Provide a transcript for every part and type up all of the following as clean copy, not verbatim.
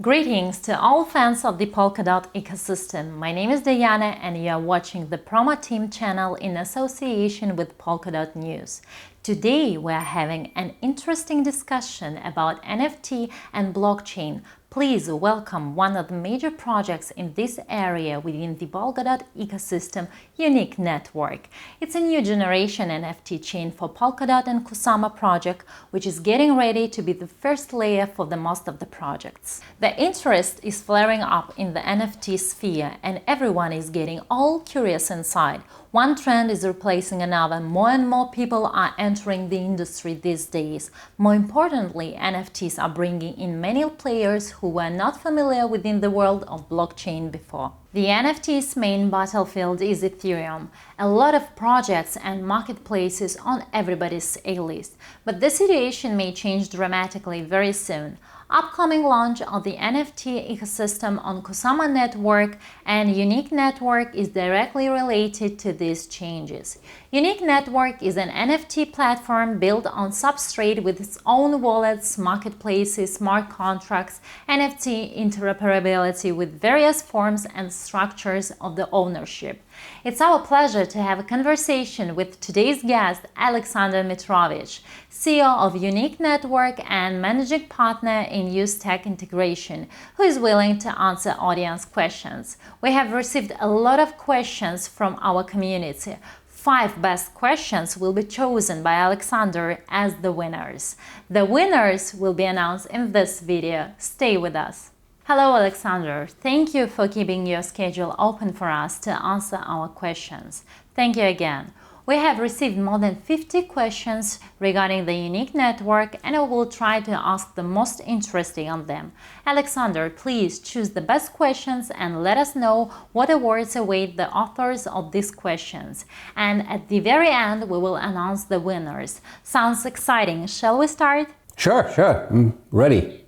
Greetings to all fans of the Polkadot ecosystem. My name is Diana and you are watching the PromoTeam channel in association with Polkadot News. Today we are having an interesting discussion about NFT and blockchain. Please welcome one of the major projects in this area within the Polkadot ecosystem, UseTech Network. It's a new generation NFT chain for Polkadot and Kusama project, which is getting ready to be the first layer for the most of the projects. The interest is flaring up in the NFT sphere and everyone is getting all curious inside. One trend is replacing another. More and more people are entering the industry these days. More importantly, NFTs are bringing in many players who were not familiar within the world of blockchain before. The NFT's main battlefield is Ethereum. A lot of projects and marketplaces on everybody's A-list. But the situation may change dramatically very soon. Upcoming launch of the NFT ecosystem on Kusama Network and UseTech Network is directly related to these changes. UseTech Network is an NFT platform built on Substrate with its own wallets, marketplaces, smart contracts, NFT interoperability with various forms and structures of the ownership. It's our pleasure to have a conversation with today's guest, Aleksandr Mitrovich, CEO of UseTech Network and managing partner in UseTech Integration, who is willing to answer audience questions. We have received a lot of questions from our community. 5 best questions will be chosen by Aleksandr as the winners. The winners will be announced in this video. Stay with us. Hello Aleksandr, thank you for keeping your schedule open for us to answer our questions. Thank you again. We have received more than 50 questions regarding the UseTech Network and I will try to ask the most interesting of them. Aleksandr, please choose the best questions and let us know what awards await the authors of these questions. And at the very end we will announce the winners. Sounds exciting. Shall we start? Sure. I'm ready.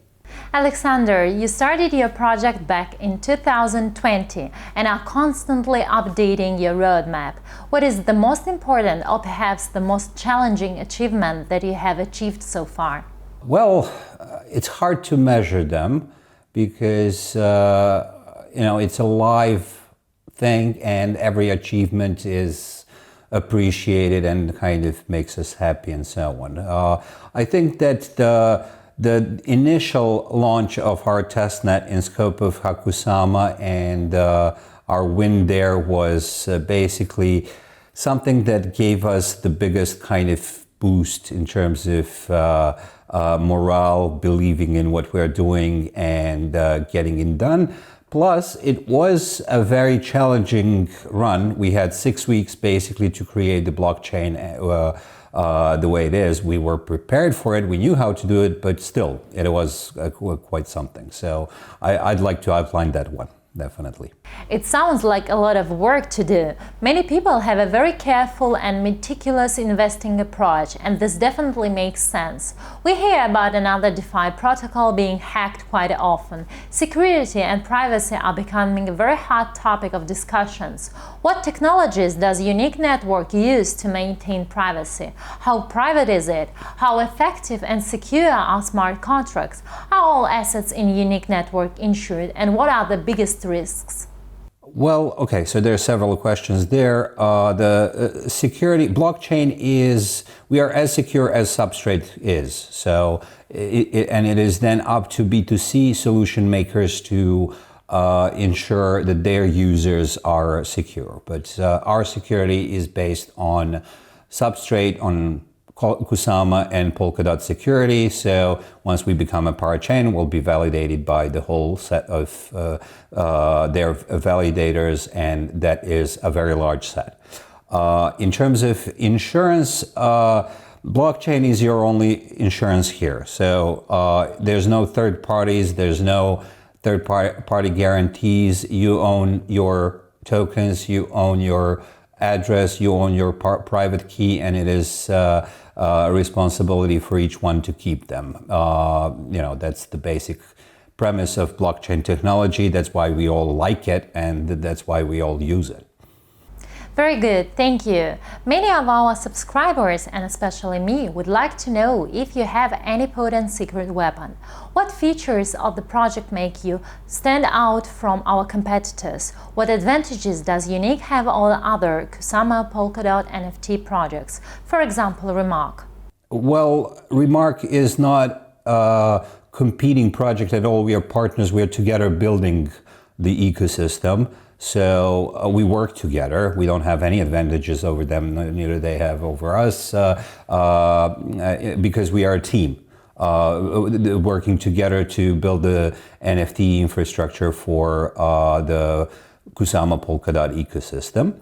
Aleksandr, you started your project back in 2020 and are constantly updating your roadmap. What is the most important or perhaps the most challenging achievement that you have achieved so far? Well, it's hard to measure them because it's a live thing and every achievement is appreciated and kind of makes us happy and so on. I think that the initial launch of our testnet in scope of Kusama and our win there was basically something that gave us the biggest kind of boost in terms of morale, believing in what we're doing and getting it done. Plus, it was a very challenging run. We had 6 weeks basically to create the blockchain the way it is. We were prepared for it, we knew how to do it, but still, it was quite something. So I'd like to outline that one, definitely. It sounds like a lot of work to do. Many people have a very careful and meticulous investing approach, and this definitely makes sense. We hear about another DeFi protocol being hacked quite often. Security and privacy are becoming a very hot topic of discussions. What technologies does UseTech Network use to maintain privacy? How private is it? How effective and secure are smart contracts? Are all assets in UseTech Network insured, and what are the biggest risks? Well, okay, so there are several questions there. The security blockchain is, we are as secure as Substrate is. So, it is then up to B2C solution makers to ensure that their users are secure. But our security is based on Substrate, on Kusama and Polkadot security. So once we become a parachain, we'll be validated by the whole set of their validators, and that is a very large set. In terms of insurance, blockchain is your only insurance here. So there's no third parties, there's no third party guarantees. You own your tokens, you own your address, you own your private key, and it is a responsibility for each one to keep them. That's the basic premise of blockchain technology. That's why we all like it, and that's why we all use it. Very good, thank you. Many of our subscribers, and especially me, would like to know if you have any potent secret weapon. What features of the project make you stand out from our competitors? What advantages does Unique have over other Kusama, Polkadot, NFT projects? For example, Remark. Well, Remark is not a competing project at all. We are partners. We are together building the ecosystem. So we work together. We don't have any advantages over them, neither they have over us, because we are a team working together to build the NFT infrastructure for the Kusama Polkadot ecosystem.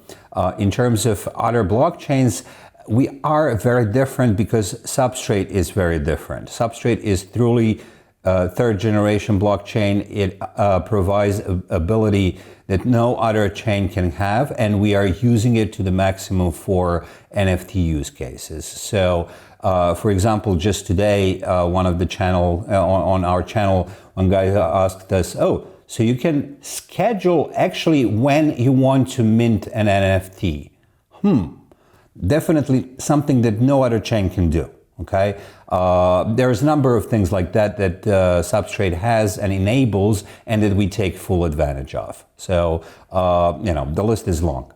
In terms of other blockchains, we are very different because Substrate is very different. Substrate is truly third generation blockchain. It provides ability that no other chain can have, and we are using it to the maximum for NFT use cases. So, for example, just today, one of the on our channel, one guy asked us, "Oh, so you can schedule actually when you want to mint an NFT?" Definitely something that no other chain can do. Okay, there's a number of things like that that Substrate has and enables, and that we take full advantage of. So, the list is long.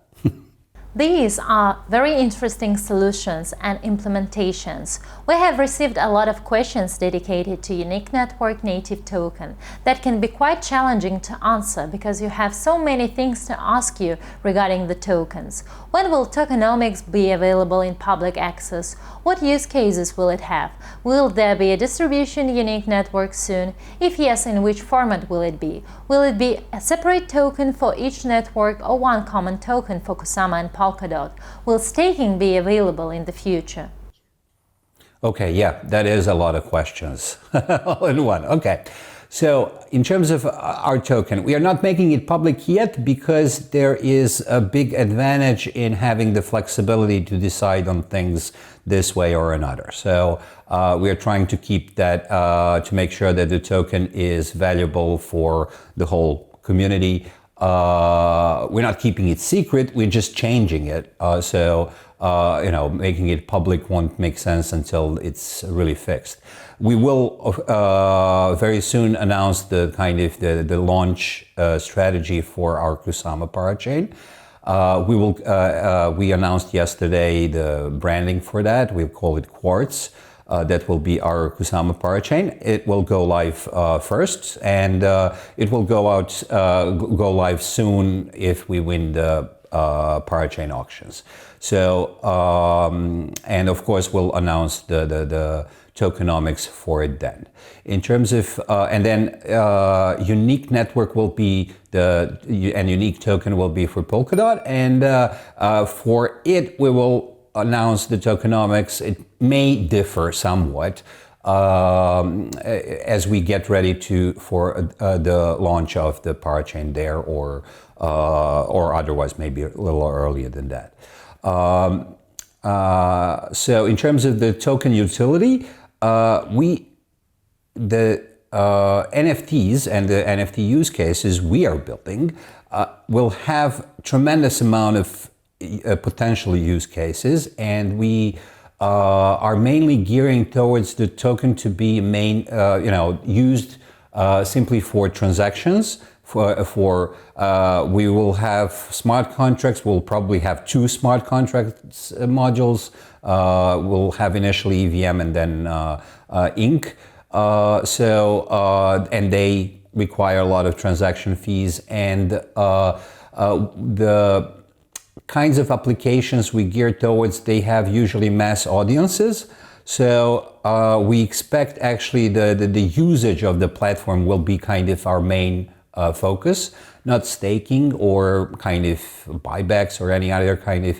These are very interesting solutions and implementations. We have received a lot of questions dedicated to Unique Network native token that can be quite challenging to answer because you have so many things to ask you regarding the tokens. When will Tokenomics be available in public access? What use cases will it have? Will there be a distribution Unique Network soon? If yes, in which format will it be? Will it be a separate token for each network or one common token for Kusama and Polkadot? Will staking be available in the future? Okay, yeah, that is a lot of questions all in one. Okay, so in terms of our token, we are not making it public yet because there is a big advantage in having the flexibility to decide on things this way or another. So we are trying to keep that, to make sure that the token is valuable for the whole community. We're not keeping it secret, we're just changing it. Making it public won't make sense until it's really fixed. We will very soon announce the launch strategy for our Kusama parachain. We announced yesterday the branding for that. We call it Quartz. That will be our Kusama parachain. It will go live first, and it will go live soon if we win the parachain auctions. So, and of course, we'll announce the tokenomics for it then. In terms of, and then Unique Network will be and Unique Token will be for Polkadot, and for it, we will announce the tokenomics. It may differ somewhat as we get ready for the launch of the parachain there, or otherwise maybe a little earlier than that. So in terms of the token utility, the NFTs and the NFT use cases we are building will have tremendous amount of potential use cases, and we are mainly gearing towards the token to be used simply for transactions. We will have smart contracts. We'll probably have 2 smart contracts modules. We'll have initially EVM and then Ink. And they require a lot of transaction fees, and the kinds of applications we gear towards, they have usually mass audiences. So we expect actually the usage of the platform will be kind of our main focus, not staking or kind of buybacks or any other kind of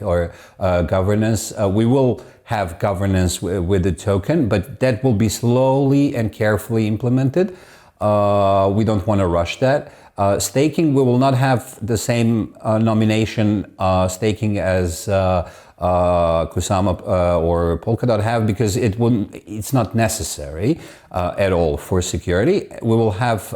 governance. We will have governance with the token, but that will be slowly and carefully implemented. We don't want to rush that. Staking, we will not have the same nomination staking as Kusama or Polkadot have, because it's not necessary at all for security. We will have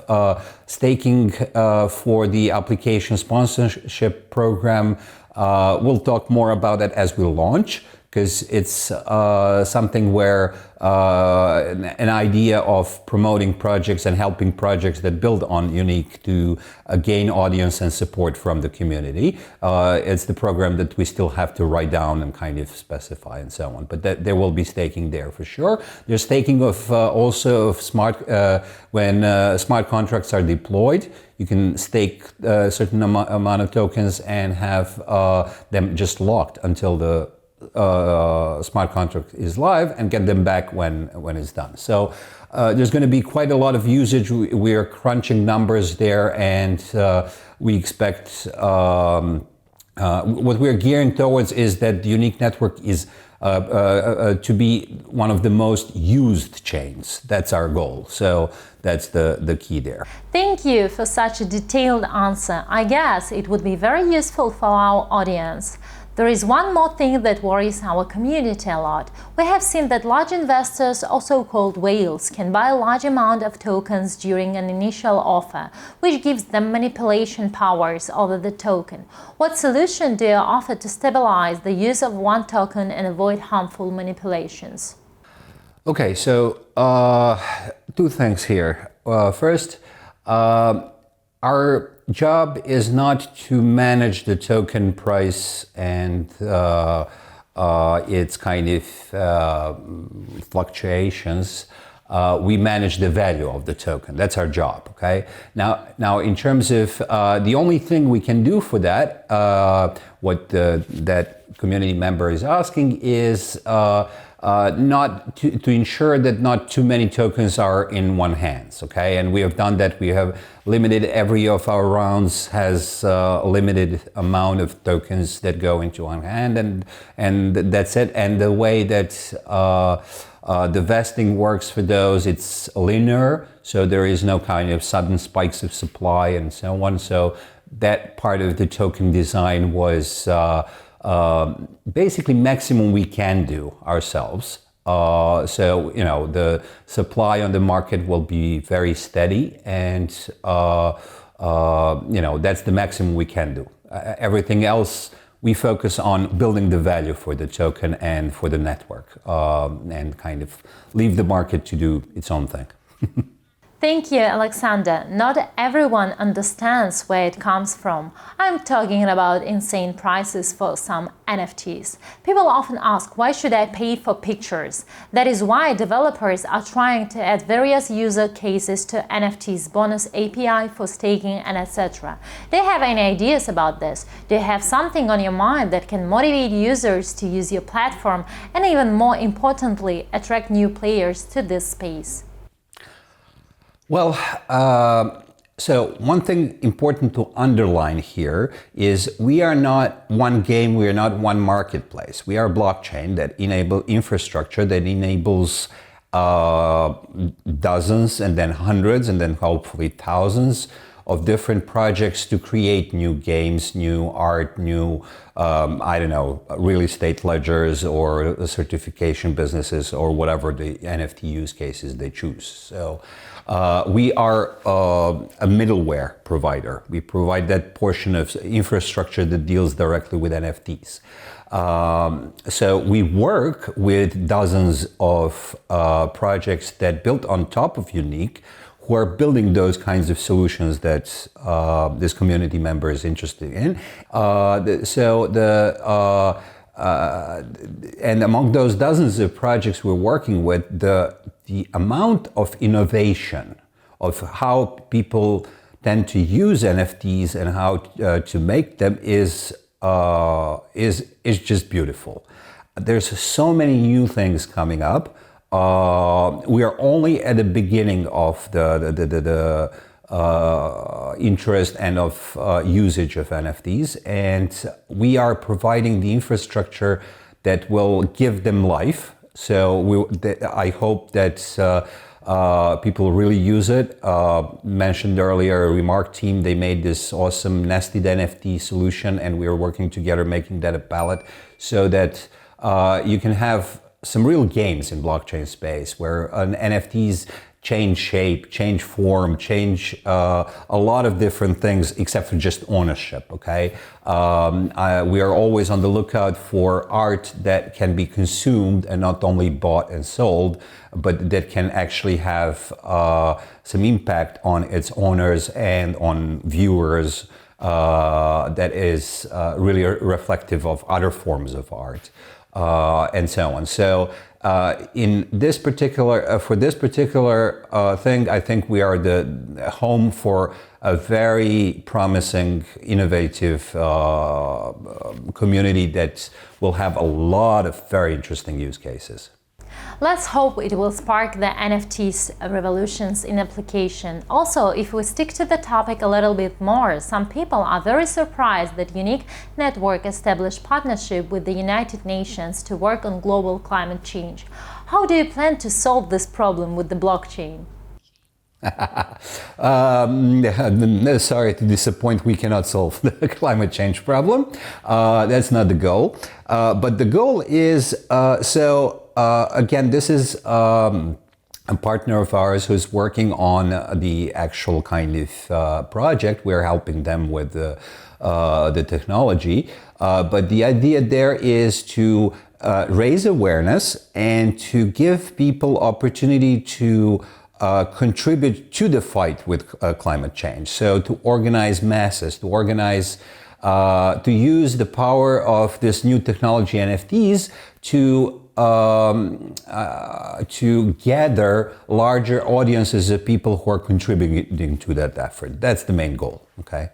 staking for the application sponsorship program We'll talk more about that as we launch, because it's something where an idea of promoting projects and helping projects that build on Unique to gain audience and support from the community. It's the program that we still have to write down and kind of specify and so on. But there will be staking there for sure. There's staking of also of smart, when smart contracts are deployed, you can stake a certain amount of tokens and have them just locked until the smart contract is live and get them back when it's done. So there's going to be quite a lot of usage. We are crunching numbers there, and we expect what we're gearing towards is that the Unique network is to be one of the most used chains. That's our goal. So that's the key there. Thank you for such a detailed answer. I guess it would be very useful for our audience. There is one more thing that worries our community a lot. We have seen that large investors, also called whales, can buy a large amount of tokens during an initial offer, which gives them manipulation powers over the token. What solution do you offer to stabilize the use of one token and avoid harmful manipulations? Okay, so two things here. First, our job is not to manage the token price and its kind of fluctuations. We manage the value of the token. That's our job. Okay. Now, in terms of the only thing we can do for that, that community member is asking is not to ensure that not too many tokens are in one hands, okay? And we have done that. We have limited, every of our rounds has a limited amount of tokens that go into one hand, and that's it. And the way that the vesting works for those, it's linear, so there is no kind of sudden spikes of supply and so on. So that part of the token design was basically maximum we can do ourselves. So, you know, the supply on the market will be very steady, and, you know, that's the maximum we can do. Everything else, we focus on building the value for the token and for the network, and kind of leave the market to do its own thing. Thank you, Alexander. Not everyone understands where it comes from. I'm talking about insane prices for some NFTs. People often ask, why should I pay for pictures? That is why developers are trying to add various user cases to NFTs, bonus API for staking, and etc. Do you have any ideas about this? Do you have something on your mind that can motivate users to use your platform and, even more importantly, attract new players to this space? Well, so one thing important to underline here is we are not one game, we are not one marketplace. We are a blockchain that enables infrastructure that enables dozens and then hundreds and then hopefully thousands of different projects to create new games, new art, new, I don't know, real estate ledgers or certification businesses or whatever the NFT use cases they choose. So we are a middleware provider. We provide that portion of infrastructure that deals directly with NFTs. So we work with dozens of projects that built on top of Unique, who are building those kinds of solutions that this community member is interested in. And among those dozens of projects we're working with, the amount of innovation of how people tend to use NFTs and how to make them is just beautiful. There's so many new things coming up. We are only at the beginning of the interest and of usage of NFTs, and we are providing the infrastructure that will give them life. So I hope that people really use it. Mentioned earlier, Remark team, they made this awesome nested NFT solution, and we are working together making that a palette so that you can have some real games in blockchain space where NFTs change shape, change form, change a lot of different things except for just ownership, okay? We are always on the lookout for art that can be consumed and not only bought and sold, but that can actually have some impact on its owners and on viewers that is really reflective of other forms of art. And so on. So in this particular, for this particular thing, I think we are the home for a very promising, innovative community that will have a lot of very interesting use cases. Let's hope it will spark the NFTs revolutions in application. Also, if we stick to the topic a little bit more, some people are very surprised that Unique Network established partnership with the United Nations to work on global climate change. How do you plan to solve this problem with the blockchain? Sorry to disappoint, we cannot solve the climate change problem. That's not the goal. But the goal is, again, this is a partner of ours who's working on the actual kind of project. We're helping them with the technology. But the idea there is to raise awareness and to give people opportunity to contribute to the fight with climate change. So to organize masses, to organize, to use the power of this new technology, NFTs, to gather larger audiences of people who are contributing to that effort. That's the main goal, okay?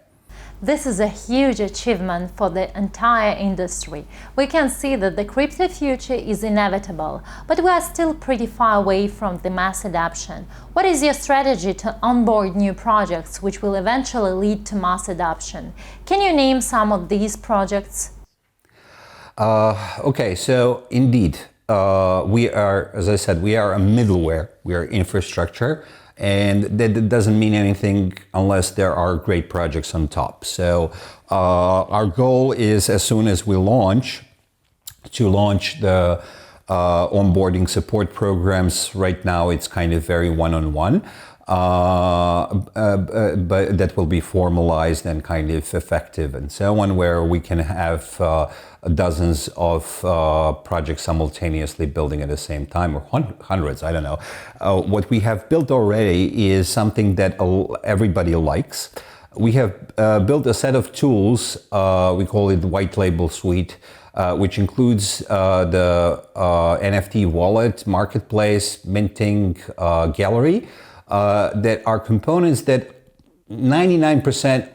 This is a huge achievement for the entire industry. We can see that the crypto future is inevitable, but we are still pretty far away from the mass adoption. What is your strategy to onboard new projects which will eventually lead to mass adoption? Can you name some of these projects? Okay, so indeed, we are, as I said, we are a middleware, we are infrastructure. And that doesn't mean anything unless there are great projects on top. So our goal is, as soon as we launch, to launch the onboarding support programs. Right now it's kind of very one-on-one, but that will be formalized and kind of effective and so on, where we can have dozens of projects simultaneously building at the same time, or hundreds, I don't know. What we have built already is something that everybody likes. We have built a set of tools, we call it the White Label Suite, which includes the NFT wallet, marketplace, minting, gallery, that are components that 99%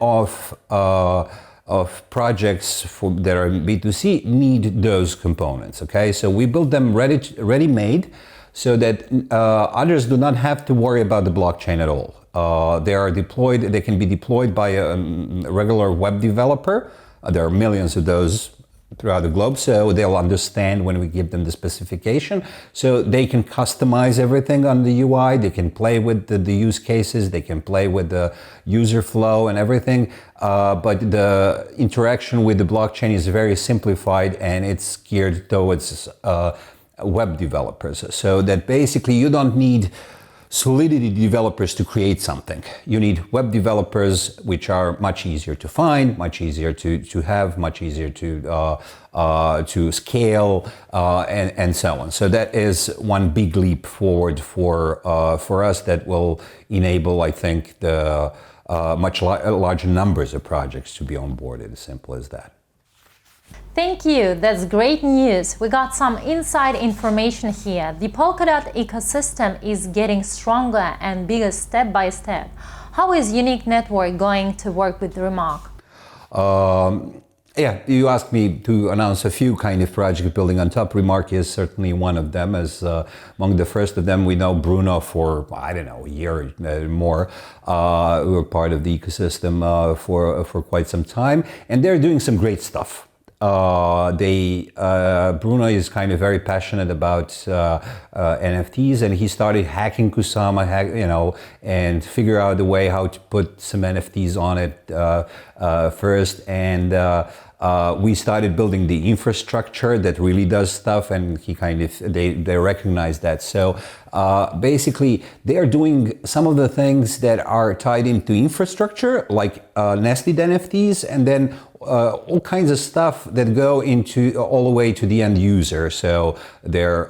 of projects that are B2C need those components, okay? So we build them ready-made so that others do not have to worry about the blockchain at all. They are deployed, they can be deployed by a regular web developer. There are millions of those throughout the globe, so they'll understand when we give them the specification. So they can customize everything on the UI, they can play with the use cases, they can play with the user flow and everything, but the interaction with the blockchain is very simplified and it's geared towards web developers. So that basically you don't need Solidity developers to create something. You need web developers, which are much easier to find, much easier to have, much easier to scale, and so on. So that is one big leap forward for us that will enable, I think, the much larger numbers of projects to be onboarded. As simple as that. Thank you, that's great news. We got some inside information here. The Polkadot ecosystem is getting stronger and bigger step by step. How is Unique Network going to work with Remark? Yeah, you asked me to announce a few kind of project building on top. Remark is certainly one of them. As among the first of them, we know Bruno for, I don't know, a year or more. We were part of the ecosystem for quite some time, and they're doing some great stuff. Bruno is kind of very passionate about NFTs, and he started hacking Kusama, and figure out a way how to put some NFTs on it first. And we started building the infrastructure that really does stuff, and they recognize that. So basically, they are doing some of the things that are tied into infrastructure, like nested NFTs, and then all kinds of stuff that go into all the way to the end user, so their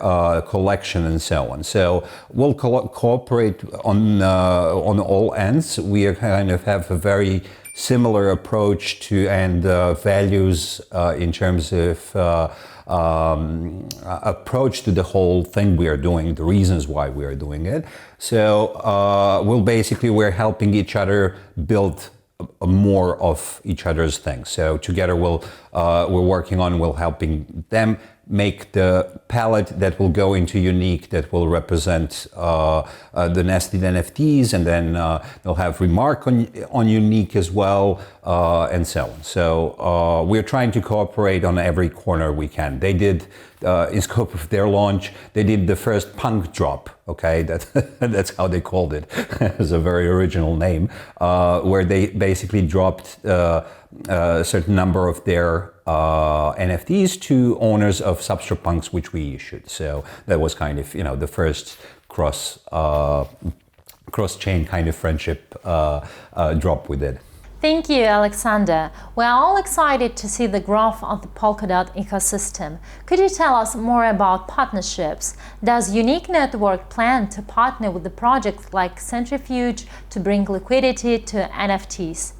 collection and so on. So we'll cooperate on all ends. We kind of have a very similar approach to and values in terms of approach to the whole thing we are doing, the reasons why we are doing it. So we're helping each other build more of each other's things. So together we're helping them make the palette that will go into Unique, that will represent the nested NFTs, and then they'll have Remark on Unique as well, and so on. So we're trying to cooperate on every corner we can. They did, in scope of their launch, they did the first punk drop. Okay, that's how they called it. It's a very original name, where they basically dropped a certain number of their NFTs to owners of Substrate punks, which we issued. So that was kind of the first cross-chain kind of friendship drop we did. Thank you, Alexander. We are all excited to see the growth of the Polkadot ecosystem. Could you tell us more about partnerships? Does Unique Network plan to partner with the projects like Centrifuge to bring liquidity to NFTs?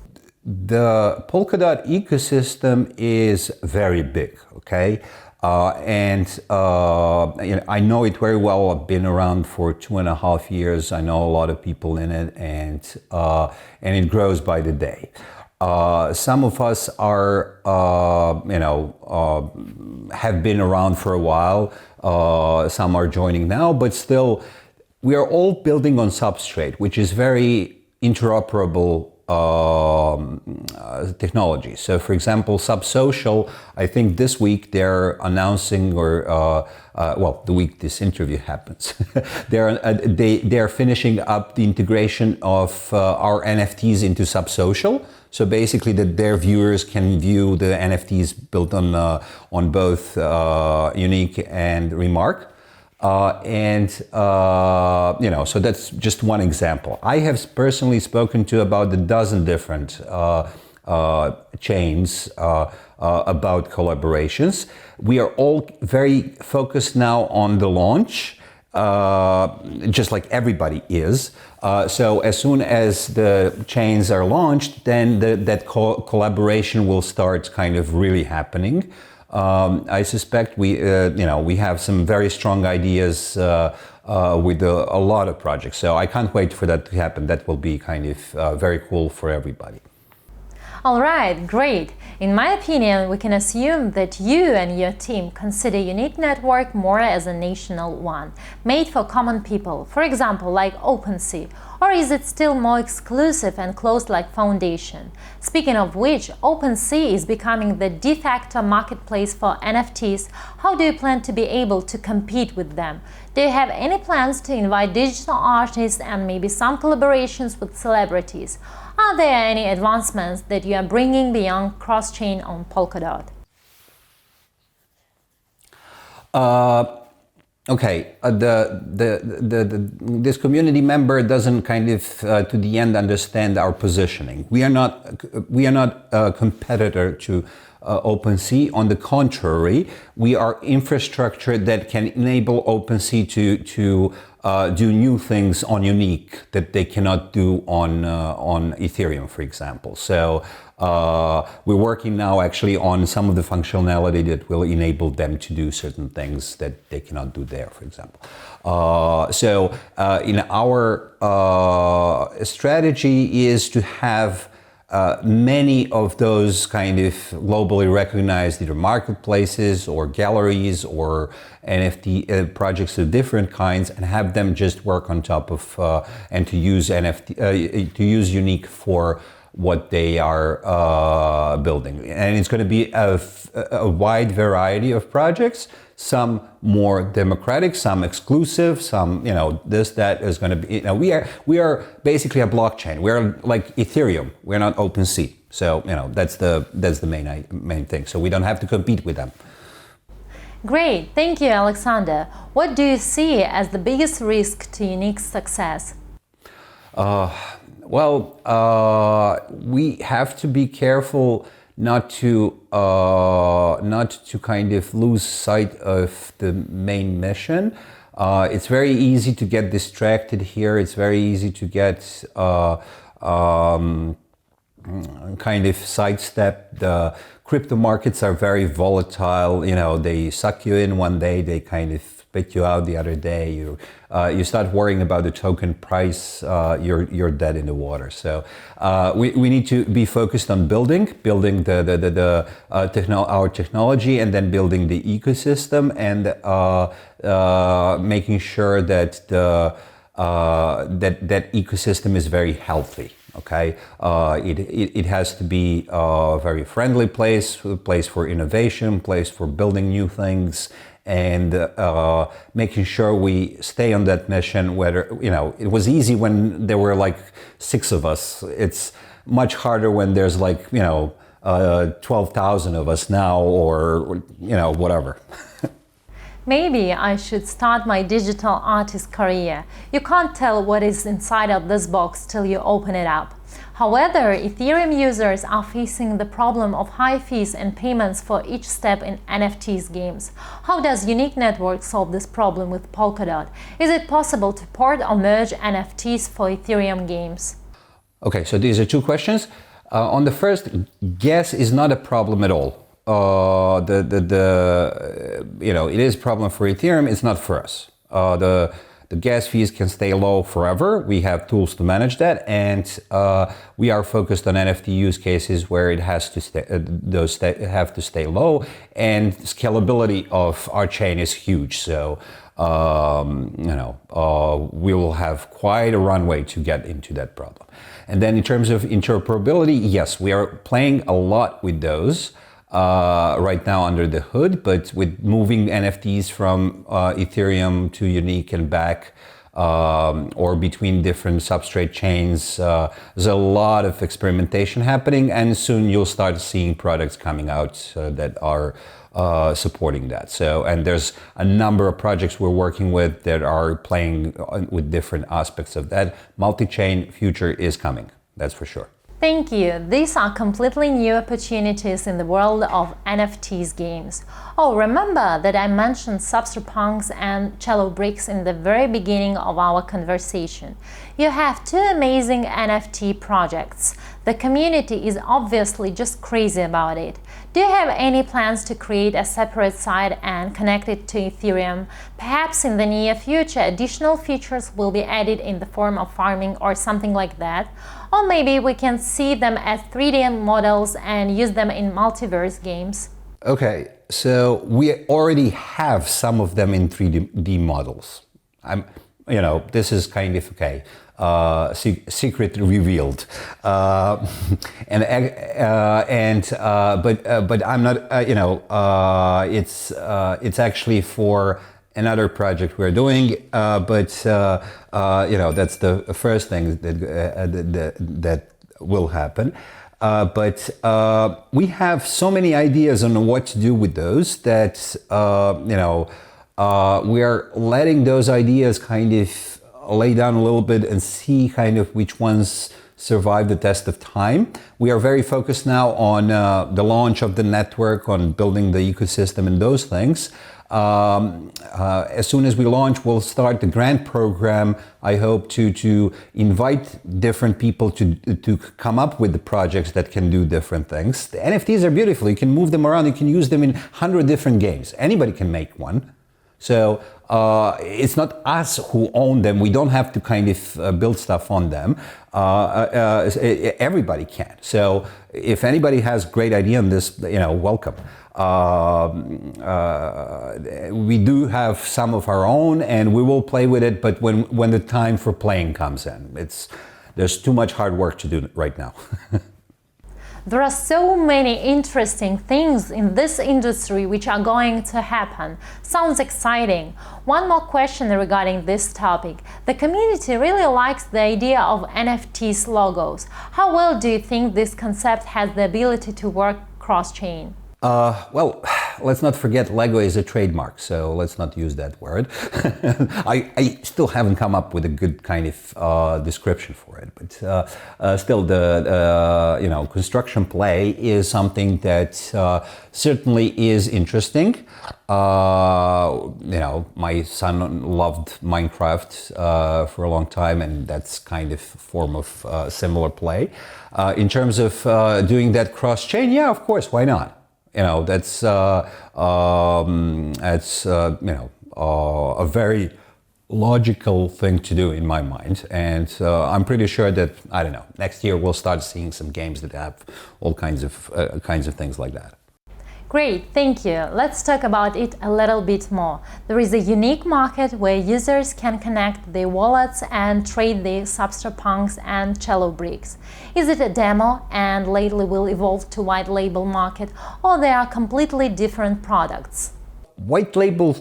The Polkadot ecosystem is very big, okay? I know it very well. I've been around for 2.5 years. I know a lot of people in it, and it grows by the day. Some of us are, have been around for a while. Some are joining now, but still, we are all building on Substrate, which is very interoperable technology. So, for example, Subsocial, I think this week they're announcing, the week this interview happens, they're finishing up the integration of our NFTs into Subsocial. So basically, that their viewers can view the NFTs built on both Unique and Remark. So that's just one example. I have personally spoken to about a dozen different chains about collaborations. We are all very focused now on the launch, just like everybody is. So as soon as the chains are launched, then that collaboration will start kind of really happening. I suspect we have some very strong ideas with a lot of projects. So I can't wait for that to happen. That will be kind of very cool for everybody. All right, great. In my opinion, we can assume that you and your team consider Unique Network more as a national one, made for common people, for example, like OpenSea, or is it still more exclusive and closed like Foundation? Speaking of which, OpenSea is becoming the de facto marketplace for NFTs. How do you plan to be able to compete with them? Do you have any plans to invite digital artists and maybe some collaborations with celebrities? Are there any advancements that you are bringing beyond Crosschain on Polkadot? This community member doesn't kind of to the end understand our positioning. We are not a competitor to OpenSea. On the contrary, we are infrastructure that can enable OpenSea to do new things on Unique that they cannot do on Ethereum, for example. So we're working now actually on some of the functionality that will enable them to do certain things that they cannot do there, for example. In our strategy is to have many of those kind of globally recognized either marketplaces or galleries or NFT projects of different kinds, and have them just work on top of and to use NFT to use Unique for what they are building. And it's going to be a wide variety of projects, some more democratic, some exclusive, some, this, that is going to be, we are basically a blockchain. We're like Ethereum. We're not OpenSea. So, that's the main thing. So we don't have to compete with them. Great. Thank you, Alexander. What do you see as the biggest risk to Unique's success? We have to be careful not to kind of lose sight of the main mission. It's very easy to get distracted here. It's very easy to get kind of sidestep. The crypto markets are very volatile. They suck you in one day, they kind of spit you out the other day. You start worrying about the token price, you're dead in the water. So we need to be focused on building our technology, and then building the ecosystem, and making sure that that ecosystem is very healthy. Okay, it has to be a very friendly place, a place for innovation, place for building new things, and making sure we stay on that mission. Whether it was easy when there were like 6 of us. It's much harder when there's like 12,000 of us now, or whatever. Maybe I should start my digital artist career. You can't tell what is inside of this box till you open it up. However, Ethereum users are facing the problem of high fees and payments for each step in NFTs games. How does Unique Network solve this problem with Polkadot? Is it possible to port or merge NFTs for Ethereum games? Okay, so these are 2 questions. On the first, gas is not a problem at all. It is a problem for Ethereum. It's not for us. The gas fees can stay low forever. We have tools to manage that, and we are focused on NFT use cases where it has to stay. Have to stay low, and scalability of our chain is huge. So we will have quite a runway to get into that problem. And then in terms of interoperability, yes, we are playing a lot with those. Right now under the hood, but with moving NFTs from Ethereum to Unique and back, or between different substrate chains, there's a lot of experimentation happening, and soon you'll start seeing products coming out that are supporting that. So, and there's a number of projects we're working with that are playing with different aspects of that. Multi-chain future is coming, that's for sure. Thank you. These are completely new opportunities in the world of NFTs games. Oh, remember that I mentioned Substrate and Cello Bricks in the very beginning of our conversation. You have 2 amazing NFT projects. The community is obviously just crazy about it. Do you have any plans to create a separate site and connect it to Ethereum? Perhaps in the near future, additional features will be added in the form of farming or something like that. Or maybe we can see them as 3D models and use them in multiverse games. Okay, so we already have some of them in 3D models. This is kind of okay. Secret revealed, but I'm not. It's actually for another project we're doing, that's the first thing that will happen. But we have so many ideas on what to do with those that we are letting those ideas kind of lay down a little bit and see kind of which ones survive the test of time. We are very focused now on the launch of the network, on building the ecosystem and those things. As soon as we launch, we'll start the grant program. I hope to invite different people to come up with the projects that can do different things. The NFTs are beautiful. You can move them around. You can use them in 100 different games. Anybody can make one. So it's not us who own them. We don't have to kind of build stuff on them. Everybody can. So if anybody has a great idea on this, welcome. We do have some of our own, and we will play with it. But when the time for playing comes in, it's there's too much hard work to do right now. There are so many interesting things in this industry which are going to happen. Sounds exciting. One more question regarding this topic. The community really likes the idea of NFTs logos. How well do you think this concept has the ability to work cross-chain? Well, let's not forget Lego is a trademark, so let's not use that word. I still haven't come up with a good kind of description for it, but still, the construction play is something that certainly is interesting. My son loved Minecraft for a long time, and that's kind of a form of similar play. In terms of doing that cross-chain, yeah, of course, why not? That's a very logical thing to do in my mind, and I'm pretty sure that, I don't know, next year we'll start seeing some games that have all kinds of things like that. Great, thank you. Let's talk about it a little bit more. There is a unique market where users can connect their wallets and trade their Substrate and Cello bricks. Is it a demo and lately will evolve to white label market, or they are completely different products? White label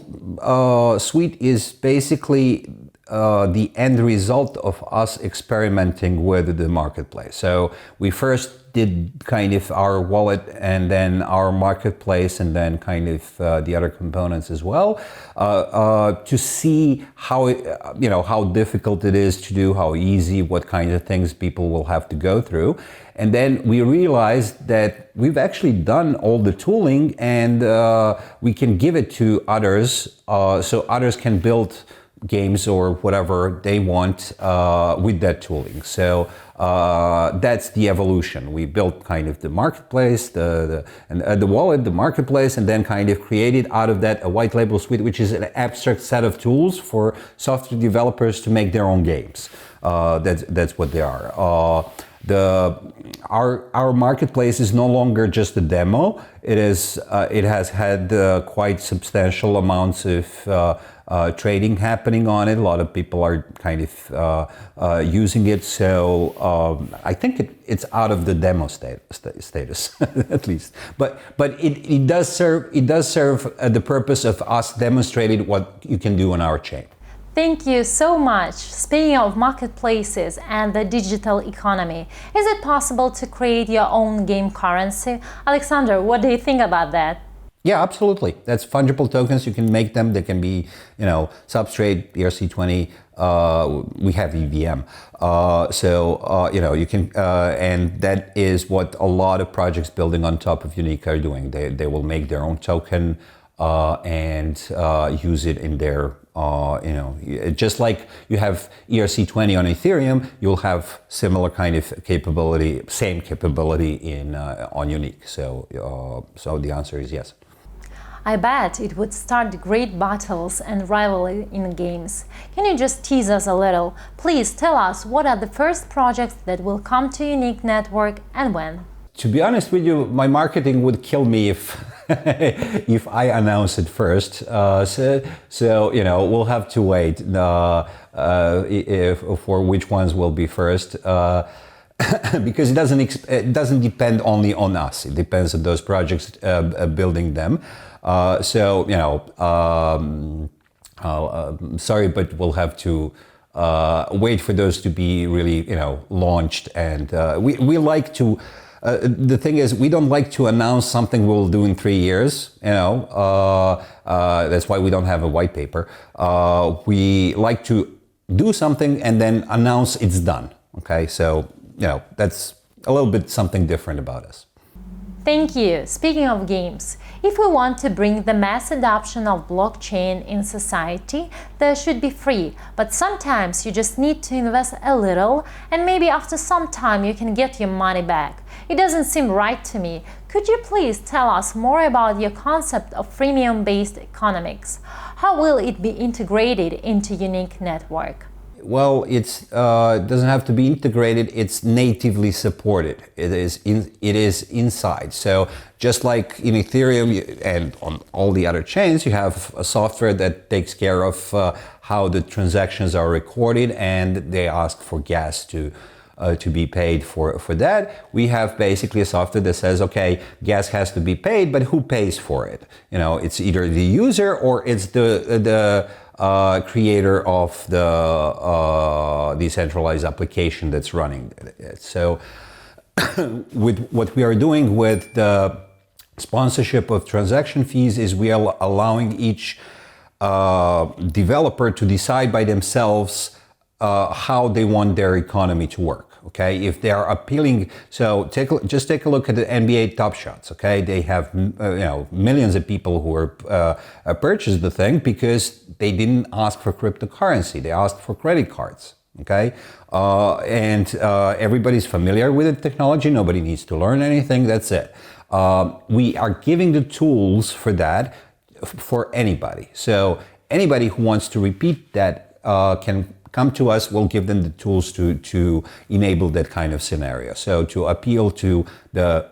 suite is basically the end result of us experimenting with the marketplace. So we first did kind of our wallet and then our marketplace and then kind of the other components as well, to see how difficult it is to do, how easy, what kinds of things people will have to go through. And then we realized that we've actually done all the tooling, and we can give it to others, so others can build games or whatever they want with that tooling. So that's the evolution. We built kind of the marketplace, the wallet, the marketplace, and then kind of created out of that a white label suite, which is an abstract set of tools for software developers to make their own games. That's what they are. Our marketplace is no longer just a demo. It has had quite substantial amounts of trading happening on it. A lot of people are kind of using it. So I think it's out of the demo status at least. But it does serve the purpose of us demonstrating what you can do on our chain. Thank you so much. Speaking of marketplaces and the digital economy, is it possible to create your own game currency? Alexander, what do you think about that? Yeah, absolutely. That's fungible tokens. You can make them. They can be, Substrate, ERC20. We have EVM. You can, and that is what a lot of projects building on top of Unique are doing. They will make their own token and use it in their, just like you have ERC20 on Ethereum, you'll have similar kind of capability, same capability on Unique. So the answer is yes. I bet it would start great battles and rivalry in games. Can you just tease us a little? Please tell us what are the first projects that will come to Unique Network and when? To be honest with you, my marketing would kill me if if I announce it first. We'll have to wait for which ones will be first. Because it doesn't depend only on us. It depends on those projects building them. Sorry, but we'll have to wait for those to be really, launched. And we like to. The thing is, we don't like to announce something we'll do in 3 years. That's why we don't have a white paper. We like to do something and then announce it's done. Okay, so that's a little bit something different about us. Thank you. Speaking of games, if we want to bring the mass adoption of blockchain in society, they should be free. But sometimes you just need to invest a little, and maybe after some time you can get your money back. It doesn't seem right to me. Could you please tell us more about your concept of freemium-based economics? How will it be integrated into Unique Network? Well, it doesn't have to be integrated. It's natively supported. It is inside. So just like in Ethereum and on all the other chains, you have a software that takes care of how the transactions are recorded, and they ask for gas to to be paid for that. We have basically a software that says, okay, gas has to be paid, but who pays for it? It's either the user or it's the creator of the decentralized application that's running it. So with what we are doing with the sponsorship of transaction fees is we are allowing each developer to decide by themselves how they want their economy to work. Okay, if they are appealing, so just take a look at the NBA Top Shots. Okay, they have millions of people who are purchased the thing because they didn't ask for cryptocurrency; they asked for credit cards. Okay, and everybody's familiar with the technology. Nobody needs to learn anything. That's it. We are giving the tools for that for anybody. So anybody who wants to repeat that can come to us. We'll give them the tools to enable that kind of scenario. So to appeal to the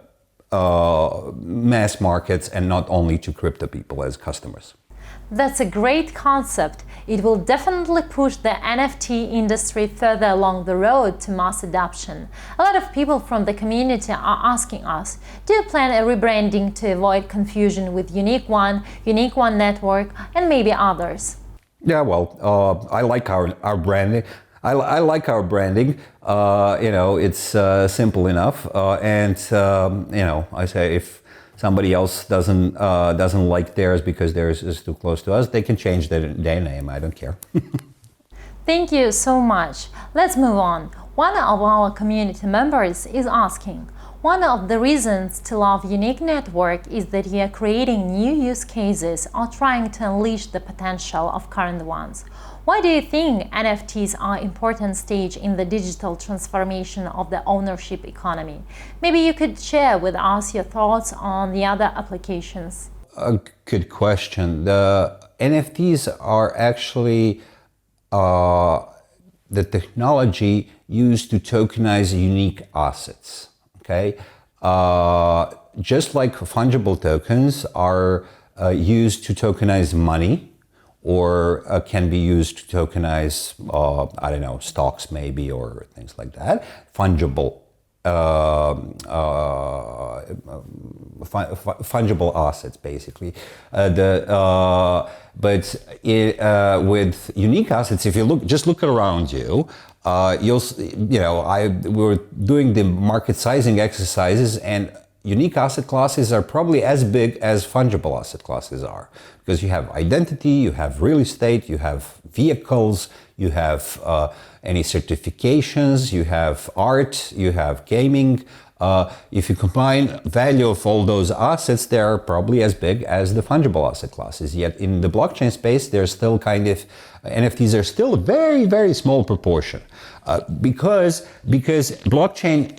mass markets and not only to crypto people as customers. That's a great concept. It will definitely push the NFT industry further along the road to mass adoption. A lot of people from the community are asking us, do you plan a rebranding to avoid confusion with Unique One Network, and maybe others? Yeah, well, I like our branding. I like our branding. It's simple enough, and I say if somebody else doesn't like theirs because theirs is too close to us, they can change their name. I don't care. Thank you so much. Let's move on. One of our community members is asking, one of the reasons to love Unique Network is that you are creating new use cases or trying to unleash the potential of current ones. Why do you think NFTs are an important stage in the digital transformation of the ownership economy? Maybe you could share with us your thoughts on the other applications. A good question. The NFTs are actually the technology used to tokenize unique assets. Okay, just like fungible tokens are used to tokenize money, or can be used to tokenize, stocks maybe, or things like that. Fungible assets, basically. With unique assets, if you look around you, we were doing the market sizing exercises, and unique asset classes are probably as big as fungible asset classes are, because you have identity, you have real estate, you have vehicles, you have any certifications, you have art, you have gaming. If you combine value of all those assets, they are probably as big as the fungible asset classes. Yet in the blockchain space, there's still NFTs are still a very, very small proportion, because blockchain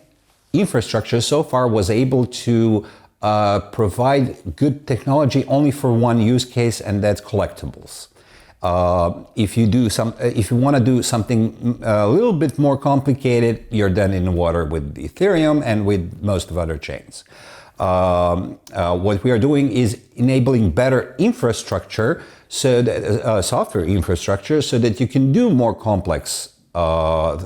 infrastructure so far was able to provide good technology only for one use case, and that's collectibles. If you want to do something a little bit more complicated, you're then in the water with Ethereum and with most of other chains. What we are doing is enabling better infrastructure, software infrastructure, so that you can do more complex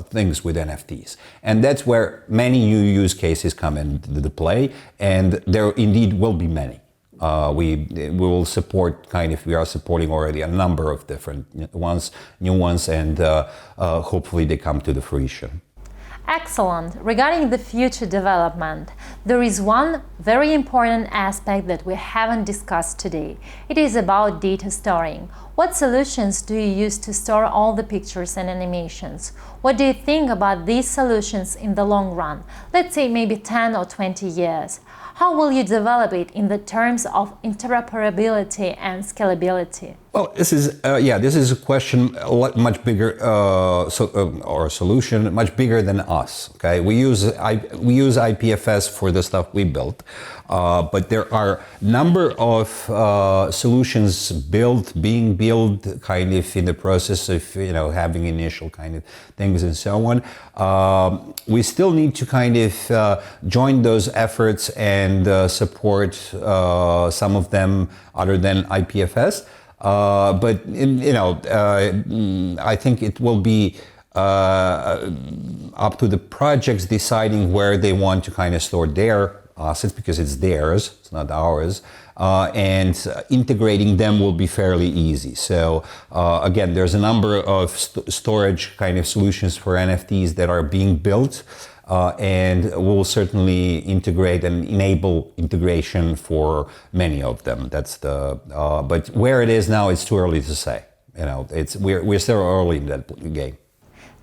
things with NFTs. And that's where many new use cases come into play, and there indeed will be many. We will support we are supporting already a number of different new ones, and hopefully they come to the fruition. Excellent. Regarding the future development, there is one very important aspect that we haven't discussed today. It is about data storing. What solutions do you use to store all the pictures and animations? What do you think about these solutions in the long run? Let's say maybe 10 or 20 years. How will you develop it in the terms of interoperability and scalability? Well, this is a question much bigger, or a solution much bigger than us. Okay, we use IPFS for the stuff we built, but there are a number of solutions being built, kind of in the process of having initial kind of things and so on. We still need to kind of join those efforts and support some of them other than IPFS. But I think it will be. up to the projects deciding where they want to kind of store their assets, because it's theirs, it's not ours, and integrating them will be fairly easy. So again, there's a number of storage kind of solutions for NFTs that are being built, and we'll certainly integrate and enable integration for many of them. That's the but where it is now, it's too early to say. You know, we're still early in that game.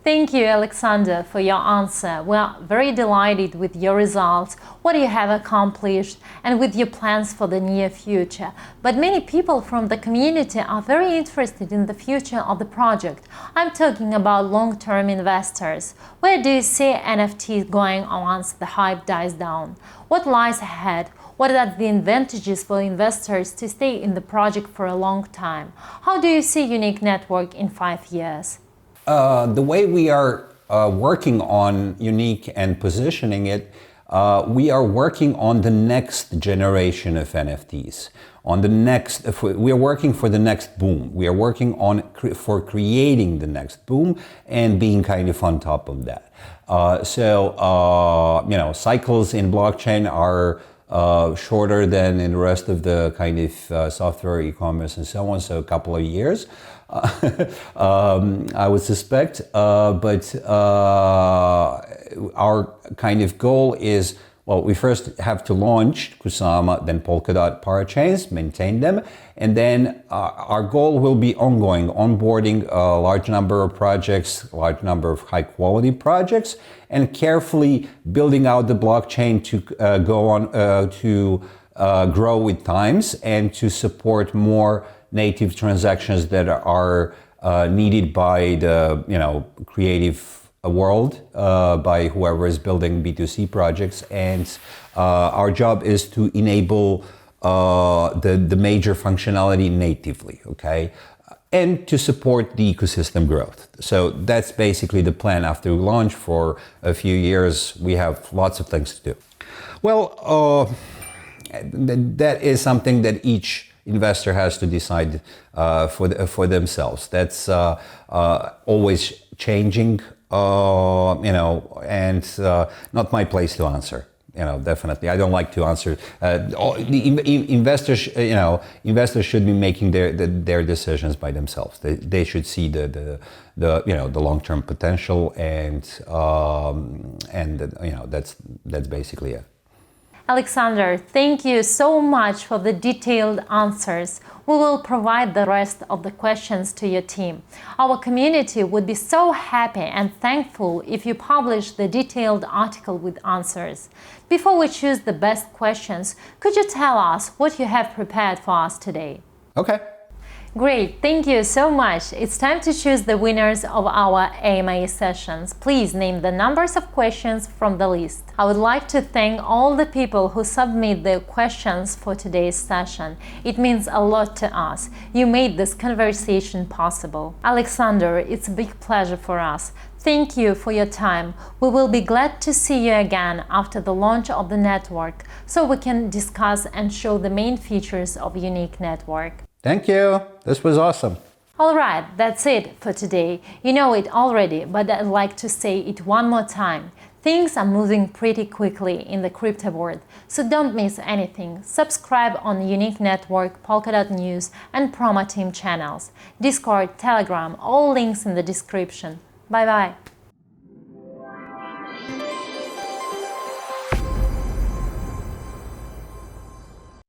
Thank you, Alexander, for your answer. We are very delighted with your results, what you have accomplished, and with your plans for the near future. But many people from the community are very interested in the future of the project. I'm talking about long-term investors. Where do you see NFTs going once the hype dies down? What lies ahead? What are the advantages for investors to stay in the project for a long time? How do you see Unique Network in 5 years? The way we are working on Unique and positioning it, we are working on the next generation of NFTs. We are working for the next boom. We are working for creating the next boom and being kind of on top of that. You know, cycles in blockchain are shorter than in the rest of the kind of software, e-commerce, and so on. So a couple of years. I would suspect, but our kind of goal is, well, we first have to launch Kusama, then Polkadot parachains, maintain them, and then our goal will be ongoing, onboarding a large number of projects, a large number of high-quality projects, and carefully building out the blockchain to go on to grow with times and to support more native transactions that are needed by the creative world, by whoever is building B2C projects, and our job is to enable the major functionality natively, okay, and to support the ecosystem growth. So that's basically the plan. After we launch for a few years, we have lots of things to do. Well, that is something that each investor has to decide for themselves. That's always changing, and not my place to answer. Definitely, I don't like to answer. Investors, investors should be making their decisions by themselves. They should see the long-term potential, and that's basically it. Alexander, thank you so much for the detailed answers. We will provide the rest of the questions to your team. Our community would be so happy and thankful if you publish the detailed article with answers. Before we choose the best questions, could you tell us what you have prepared for us today? Okay. Great, thank you so much. It's time to choose the winners of our AMA sessions. Please name the numbers of questions from the list. I would like to thank all the people who submit their questions for today's session. It means a lot to us. You made this conversation possible. Alexander, it's a big pleasure for us. Thank you for your time. We will be glad to see you again after the launch of the network, so we can discuss and show the main features of Unique Network. Thank you. This was awesome. Alright, that's it for today. You know it already, but I'd like to say it one more time. Things are moving pretty quickly in the crypto world, so don't miss anything. Subscribe on Unique Network, Polkadot News, and PromoTeam channels. Discord, Telegram, all links in the description. Bye-bye.